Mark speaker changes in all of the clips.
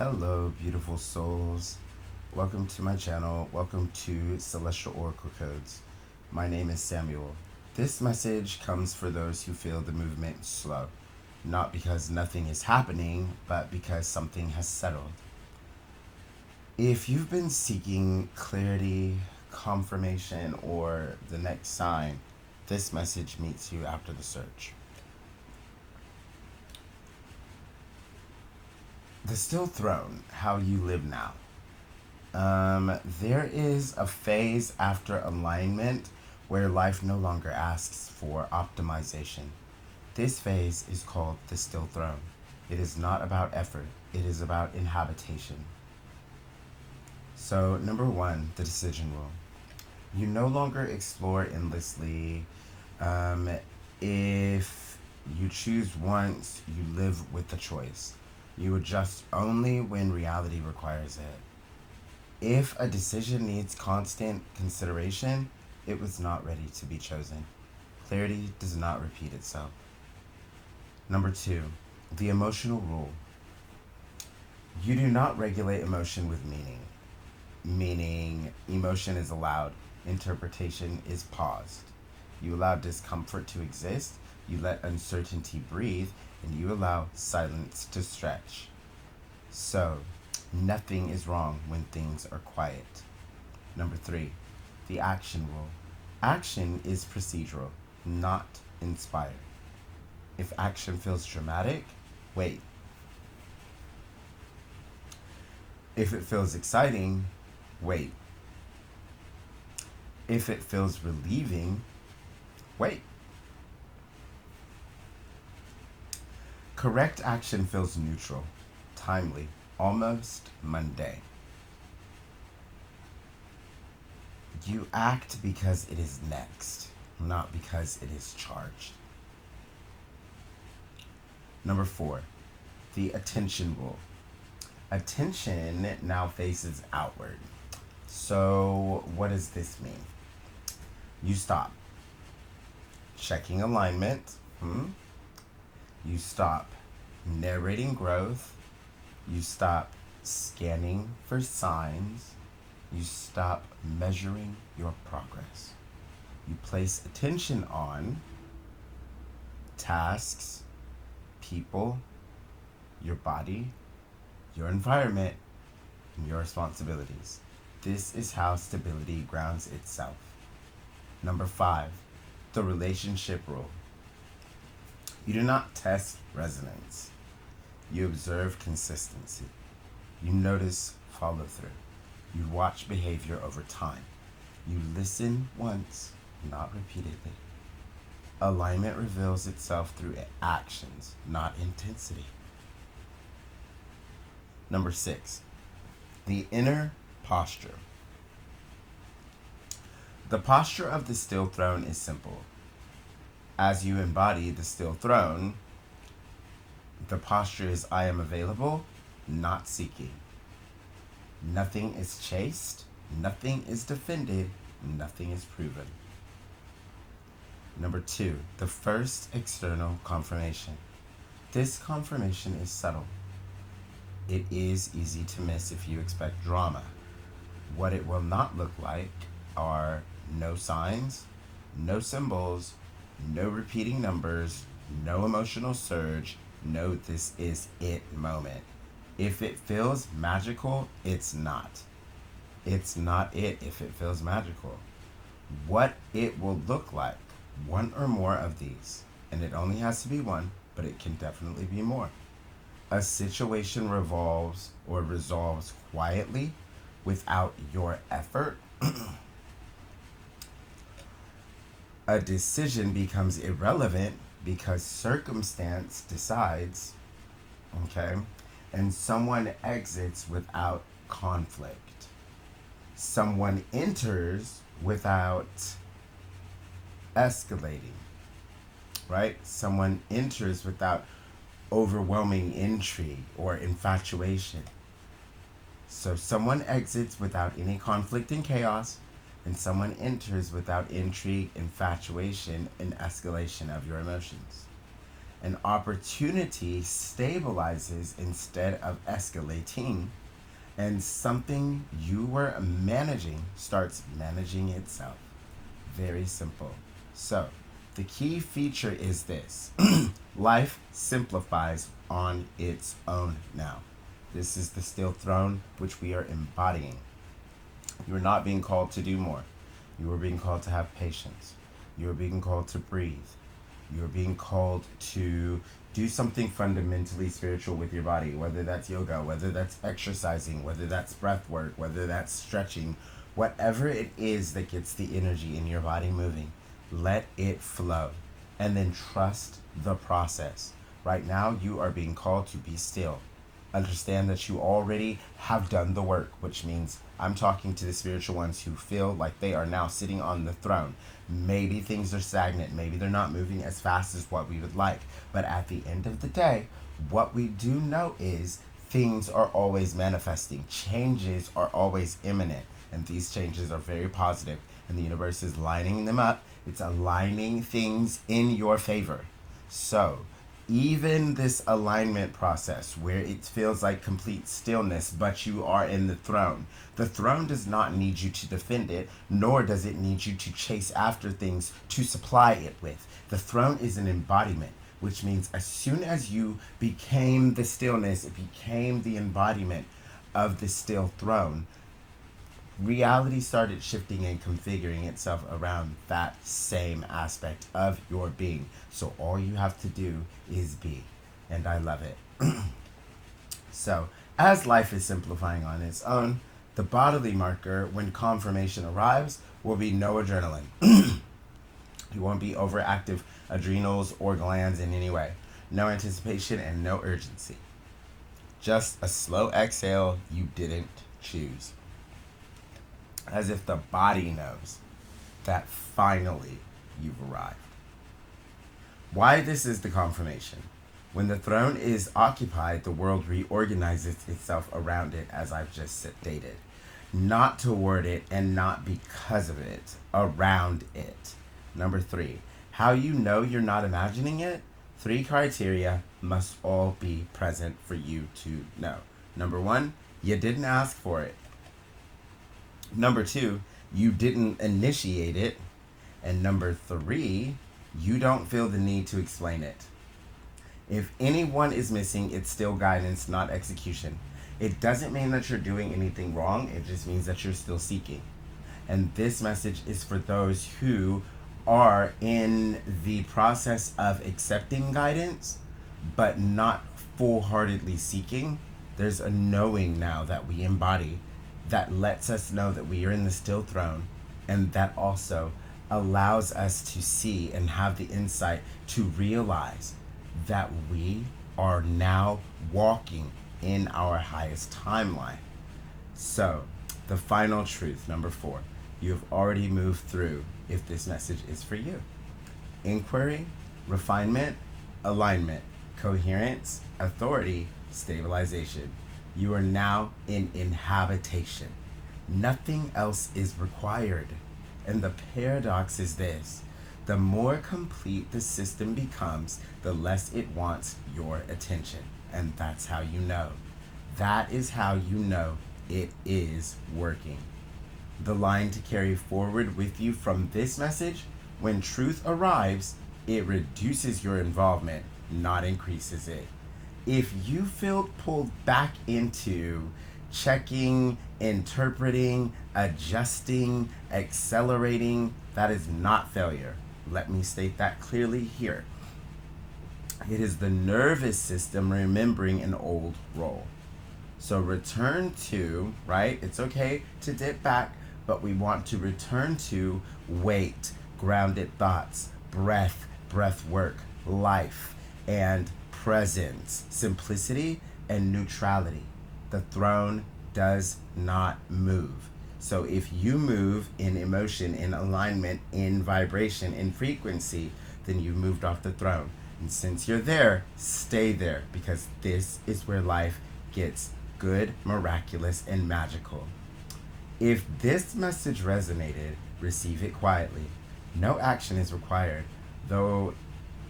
Speaker 1: Hello, beautiful souls. Welcome to my channel. Welcome to Celestial Oracle Codes. My name is Samuel. This message comes for those who feel the movement slow, not because nothing is happening, but because something has settled. If you've been seeking clarity, confirmation, or the next sign, this message meets you after the search. The Still Throne, how you live now. There is a phase after alignment where life no longer asks for optimization. This phase is called the Still Throne. It is not about effort, it is about inhabitation. So, number one, the decision rule. You no longer explore endlessly. If you choose once, you live with the choice. You adjust only when reality requires it. If a decision needs constant consideration, it was not ready to be chosen. Clarity does not repeat itself. Number two, the emotional rule. You do not regulate emotion with meaning emotion is allowed, interpretation is paused. You allow discomfort to exist, you let uncertainty breathe, and you allow silence to stretch. So, nothing is wrong when things are quiet. Number three, the action rule. Action is procedural, not inspired. If action feels dramatic, wait. If it feels exciting, wait. If it feels relieving, wait. Correct action feels neutral, timely, almost mundane. You act because it is next, not because it is charged. Number four, the attention rule. Attention now faces outward. So, what does this mean? You stop checking alignment. You stop narrating growth. You stop scanning for signs. You stop measuring your progress. You place attention on tasks, people, your body, your environment, and your responsibilities. This is how stability grounds itself. Number five, the relationship rule. You do not test resonance. You observe consistency. You notice follow through. You watch behavior over time. You listen once, not repeatedly. Alignment reveals itself through actions, not intensity. Number six, the inner posture. The posture of the Still Throne is simple. As you embody the Still Throne, the posture is I am available, not seeking. Nothing is chased, nothing is defended, nothing is proven. Number two, the first external confirmation. This confirmation is subtle. It is easy to miss if you expect drama. What it will not look like are no signs, no symbols, no repeating numbers, no emotional surge, no this is it moment. If it feels magical, it's not. It's not it if it feels magical. What it will look like, one or more of these, and it only has to be one, but it can definitely be more. A situation revolves or resolves quietly without your effort. A decision becomes irrelevant because circumstance decides, okay? And someone exits without conflict. Someone enters without escalating, right? Someone enters without overwhelming intrigue or infatuation. So someone exits without any conflict and chaos, and someone enters without intrigue, infatuation, and escalation of your emotions. An opportunity stabilizes instead of escalating, and something you were managing starts managing itself. Very simple. So, the key feature is this: life simplifies on its own now. This is the still throne which we are embodying. You are not being called to do more. You are being called to have patience. You are being called to breathe. You are being called to do something fundamentally spiritual with your body, whether that's yoga, whether that's exercising, whether that's breath work, whether that's stretching, whatever it is that gets the energy in your body moving, let it flow. And then trust the process. Right now, you are being called to be still. Understand that you already have done the work, which means I'm talking to the spiritual ones who feel like they are now sitting on the throne. Maybe things are stagnant. Maybe they're not moving as fast as what we would like. But at the end of the day, what we do know is things are always manifesting. Changes are always imminent. And these changes are very positive. And the universe is lining them up. It's aligning things in your favor. So, even this alignment process where it feels like complete stillness, but you are in the throne does not need you to defend it, nor does it need you to chase after things to supply it with. The throne is an embodiment, which means as soon as you became the stillness, it became the embodiment of the still throne, reality started shifting and configuring itself around that same aspect of your being. So all you have to do is be. And I love it. So, as life is simplifying on its own, the bodily marker when confirmation arrives will be no adrenaline. You won't be overactive adrenals or glands in any way. No anticipation and no urgency. Just a slow exhale you didn't choose. As if the body knows that finally you've arrived. Why this is the confirmation. When the throne is occupied, the world reorganizes itself around it, as I've just stated. Not toward it and not because of it, around it. Number 3, how you know you're not imagining it? 3 criteria must all be present for you to know. Number 1, you didn't ask for it. Number 2, you didn't initiate it. And number 3, you don't feel the need to explain it. If anyone is missing, it's still guidance, not execution. It doesn't mean that you're doing anything wrong. It just means that you're still seeking. And this message is for those who are in the process of accepting guidance, but not full-heartedly seeking. There's a knowing now that we embody that lets us know that we are in the still throne, and that also allows us to see and have the insight to realize that we are now walking in our highest timeline. So, the final truth, number 4, you have already moved through if this message is for you. Inquiry, refinement, alignment, coherence, authority, stabilization. You are now in inhabitation. Nothing else is required. And the paradox is this: the more complete the system becomes, the less it wants your attention. And that's how you know. That is how you know it is working. The line to carry forward with you from this message: when truth arrives, it reduces your involvement, not increases it. If you feel pulled back into checking, interpreting, adjusting, accelerating, that is not failure. Let me state that clearly here. It is the nervous system remembering an old role. So return to, right? It's okay to dip back, but we want to return to weight, grounded thoughts, breath work, life, and presence, simplicity, and neutrality. The throne does not move. So if you move in emotion, in alignment, in vibration, in frequency, then you've moved off the throne. And since you're there, stay there, because this is where life gets good, miraculous, and magical. If this message resonated, receive it quietly. No action is required, though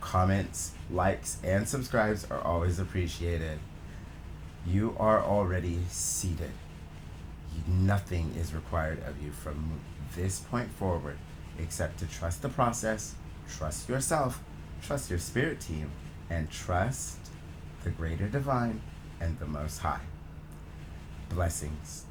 Speaker 1: Comments, likes, and subscribes are always appreciated. You are already seated. Nothing is required of you from this point forward except to trust the process, trust yourself, trust your spirit team, and trust the greater divine and the Most High. Blessings.